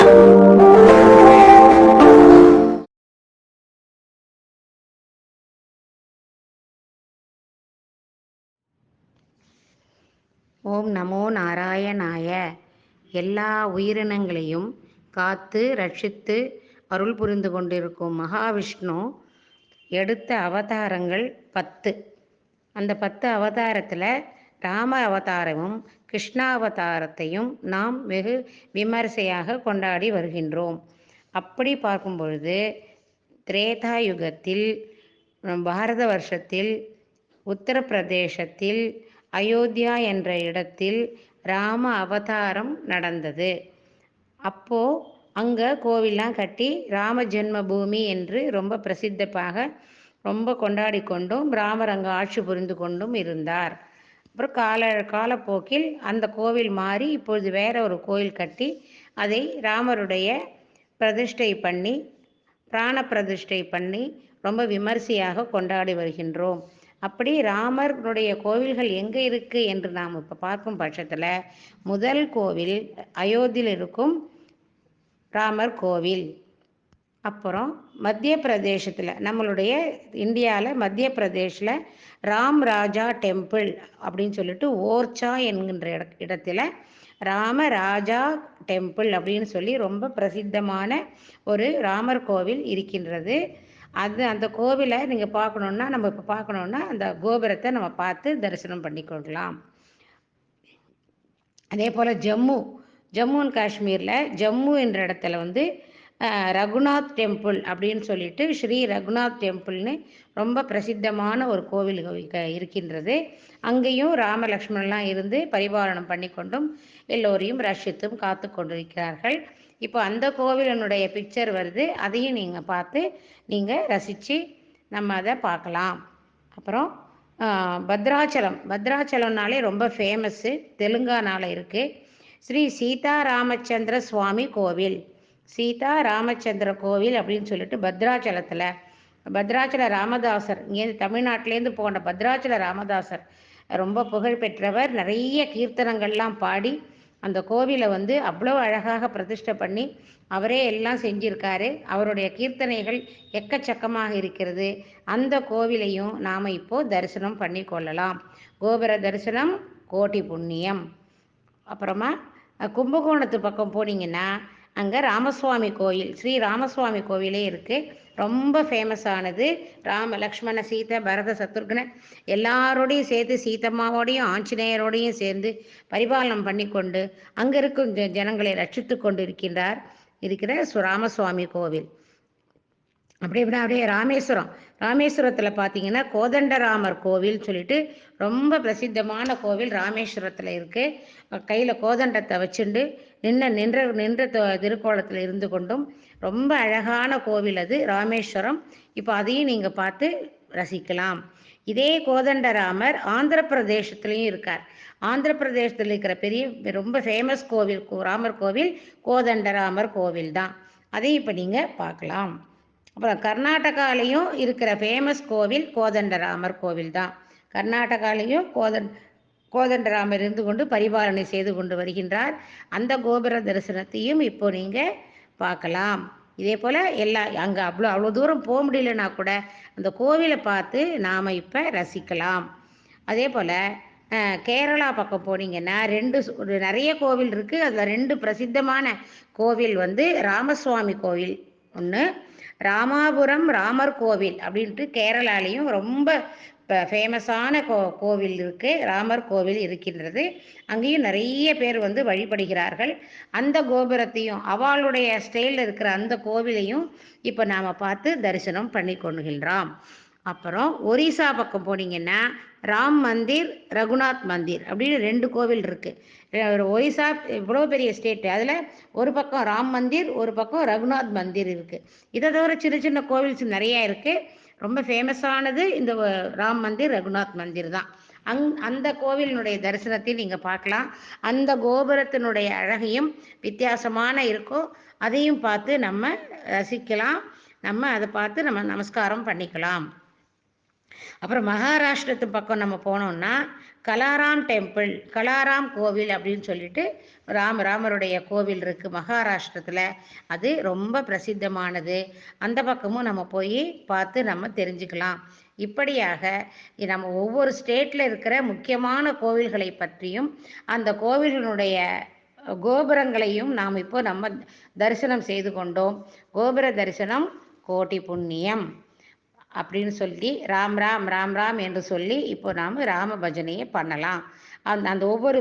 ஓம் நமோ நாராயணாய. எல்லா உயிரினங்களையும் காத்து ரட்சித்து அருள் புரிந்து கொண்டிருக்கும் மகாவிஷ்ணு எடுத்த அவதாரங்கள் 10. அந்த 10 அவதாரத்தில் ராம அவதாரமும் கிருஷ்ணா அவதாரத்தையும் நாம் வெகு விமரிசையாக கொண்டாடி வருகின்றோம். அப்படி பார்க்கும் பொழுது திரேதா யுகத்தில் பாரத வருஷத்தில் உத்தரப்பிரதேசத்தில் அயோத்தியா என்ற இடத்தில் ராம அவதாரம் நடந்தது. அப்போது அங்கே கோவில்லாம் கட்டி ராம ஜென்ம பூமி என்று ரொம்ப பிரசித்தமாக ரொம்ப கொண்டாடி கொண்டும் ராமர் அங்கே ஆட்சி புரிந்து கொண்டும் இருந்தார். அப்புறம் காலப்போக்கில் அந்த கோவில் மாறி இப்பொழுது வேற ஒரு கோவில் கட்டி அதை ராமருடைய பிரதிஷ்டை பண்ணி பிராண பிரதிஷ்டை பண்ணி ரொம்ப விமரிசையாக கொண்டாடி வருகின்றோம். அப்படி ராமருடைய கோவில்கள் எங்கே இருக்குது என்று நாம் இப்போ பார்க்கும் பட்சத்தில் முதல் கோவில் அயோத்தியில் இருக்கும் ராமர் கோவில். அப்புறம் மத்திய பிரதேசத்தில் நம்மளுடைய இந்தியாவில் மத்திய பிரதேசில் ராம் ராஜா டெம்பிள் அப்படின்னு சொல்லிட்டு ஓர்ச்சா என்கின்ற இடத்துல ராமராஜா டெம்பிள் அப்படின்னு சொல்லி ரொம்ப பிரசித்தமான ஒரு ராமர் கோவில் இருக்கின்றது. அந்த கோவிலை நீங்கள் பார்க்கணுன்னா நம்ம இப்போ பார்க்கணுன்னா அந்த கோபுரத்தை நம்ம பார்த்து தரிசனம் பண்ணிக்கொள்ளலாம். அதே போல் ஜம்மு அண்ட் காஷ்மீரில் ஜம்மு என்ற இடத்துல ரகுநாத் டெம்பிள் அப்படின்னு சொல்லிட்டு ஸ்ரீ ரகுநாத் டெம்பிள்னு ரொம்ப பிரசித்தமான ஒரு கோவில் இருக்கின்றது. அங்கேயும் ராம லக்ஷ்மணன்லாம் இருந்து பரிபாலனம் பண்ணி கொண்டும் எல்லோரையும் ரட்சித்தும் காத்து கொண்டிருக்கிறார்கள். இப்போ அந்த கோவிலினுடைய பிக்சர் வருது, அதையும் நீங்கள் பார்த்து நீங்கள் ரசித்து நம்ம அதை பார்க்கலாம். அப்புறம் பத்ராச்சலம்னாலே ரொம்ப ஃபேமஸ்ஸு, தெலுங்கானாவில் இருக்குது. ஸ்ரீ சீதா ராமச்சந்திர சுவாமி கோவில், சீதா ராமச்சந்திர கோவில் அப்படின்னு சொல்லிட்டு பத்ராச்சல ராமதாசர், இங்கேருந்து தமிழ்நாட்டிலேருந்து போன பத்ராச்சல ராமதாசர் ரொம்ப புகழ்பெற்றவர். நிறைய கீர்த்தனங்கள்லாம் பாடி அந்த கோவிலை அவ்வளோ அழகாக பிரதிஷ்டை பண்ணி அவரே எல்லாம் செஞ்சிருக்காரு. அவருடைய கீர்த்தனைகள் எக்கச்சக்கமாக இருக்கிறது. அந்த கோவிலையும் நாம் இப்போது தரிசனம் பண்ணி கொள்ளலாம். கோபுர தரிசனம் கோட்டி புண்ணியம். அப்புறமா கும்பகோணத்து பக்கம் போனீங்கன்னா அங்கே ராமசுவாமி கோயில், ஸ்ரீ ராமசுவாமி கோவிலே இருக்குது. ரொம்ப ஃபேமஸானது. ராம லக்ஷ்மண சீதை பரத சத்ருக்ன எல்லாரோடையும் சேர்த்து சீதம்மாவோடையும் ஆஞ்சநேயரோடையும் சேர்ந்து பரிபாலனம் பண்ணி கொண்டு அங்கே இருக்கும் ஜனங்களை ரட்சித்து கொண்டு இருக்கிற ராமசுவாமி கோவில். அப்படியே ராமேஸ்வரத்தில் பார்த்தீங்கன்னா கோதண்டராமர் கோவில் சொல்லிட்டு ரொம்ப பிரசித்தமான கோவில் ராமேஸ்வரத்தில் இருக்குது. கையில் கோதண்டத்தை வச்சுண்டு நின்ற திருக்கோலத்தில் இருந்து கொண்டும் ரொம்ப அழகான கோவில் அது ராமேஸ்வரம். இப்போ அதையும் நீங்கள் பார்த்து ரசிக்கலாம். இதே கோதண்டராமர் ஆந்திர பிரதேசத்துலேயும் இருக்கார். ஆந்திர பிரதேசத்தில் இருக்கிற ரொம்ப ஃபேமஸ் கோவில் ராமர் கோவில் கோதண்டராமர் கோவில் தான். அதையும் இப்போ நீங்கள் பார்க்கலாம். அப்புறம் கர்நாடகாலையும் இருக்கிற ஃபேமஸ் கோவில் கோதண்டராமர் கோவில் தான். கர்நாடகாலையும் கோதண்டராமர் இருந்து கொண்டு பரிபாலனை செய்து கொண்டு வருகின்றார். அந்த கோபுர தரிசனத்தையும் இப்போ நீங்கள் பார்க்கலாம். இதே போல் அங்கே அவ்வளோ தூரம் போக முடியலன்னா கூட அந்த கோவிலை பார்த்து நாம் இப்போ ரசிக்கலாம். அதே போல் கேரளா பக்கம் போனீங்கன்னா நிறைய கோவில் இருக்குது. அதில் 2 பிரசித்தமான கோவில் ராமசுவாமி கோவில் ஒன்று, ராமாபுரம் ராமர் கோவில் அப்படின்ட்டு கேரளாலையும் ரொம்ப ஃபேமஸான கோவில் இருக்குது. ராமர் கோவில் இருக்கின்றது. அங்கேயும் நிறைய பேர் வழிபடுகிறார்கள். அந்த கோபுரத்தையும் அவளுடைய ஸ்டைலில் இருக்கிற அந்த கோவிலையும் இப்போ நாம் பார்த்து தரிசனம் பண்ணி கொள்கின்றோம். அப்புறம் ஒரிசா பக்கம் போனீங்கன்னா ராம் மந்திர் ரகுநாத் மந்திர் அப்படின்னு 2 கோவில் இருக்குது. ஒரிசா இவ்வளோ பெரிய ஸ்டேட்டு, அதில் ஒரு பக்கம் ராம் மந்திர், ஒரு பக்கம் ரகுநாத் மந்திர் இருக்குது. இதை தவிர சின்ன சின்ன கோவில்ஸ் நிறையா இருக்குது. ரொம்ப ஃபேமஸானது இந்த ராம் மந்திர் ரகுநாத் மந்திர் தான். அந்த கோவிலினுடைய தரிசனத்தை நீங்கள் பார்க்கலாம். அந்த கோபுரத்தினுடைய அழகையும் வித்தியாசமான இருக்கும். அதையும் பார்த்து நம்ம ரசிக்கலாம். நம்ம அதை பார்த்து நம்ம நமஸ்காரம் பண்ணிக்கலாம். அப்புறம் மகாராஷ்டிரத்து பக்கம் நம்ம போனோம்னா கலாராம் டெம்பிள், கலாராம் கோவில் அப்படின்னு சொல்லிட்டு ராமருடைய கோவில் இருக்குது மகாராஷ்டிரத்தில். அது ரொம்ப பிரசித்தமானது. அந்த பக்கமும் நம்ம போய் பார்த்து நம்ம தெரிஞ்சுக்கலாம். இப்படியாக நம்ம ஒவ்வொரு ஸ்டேட்டில் இருக்கிற முக்கியமான கோவில்களை பற்றியும் அந்த கோவில்களுடைய கோபுரங்களையும் நாம் இப்போ நம்ம தரிசனம் செய்து கொண்டோம். கோபுர தரிசனம் கோடி புண்ணியம் அப்படின்னு சொல்லி ராம் ராம் ராம் ராம் என்று சொல்லி இப்போ நாம் ராம பஜனையை பண்ணலாம். அந்த ஒவ்வொரு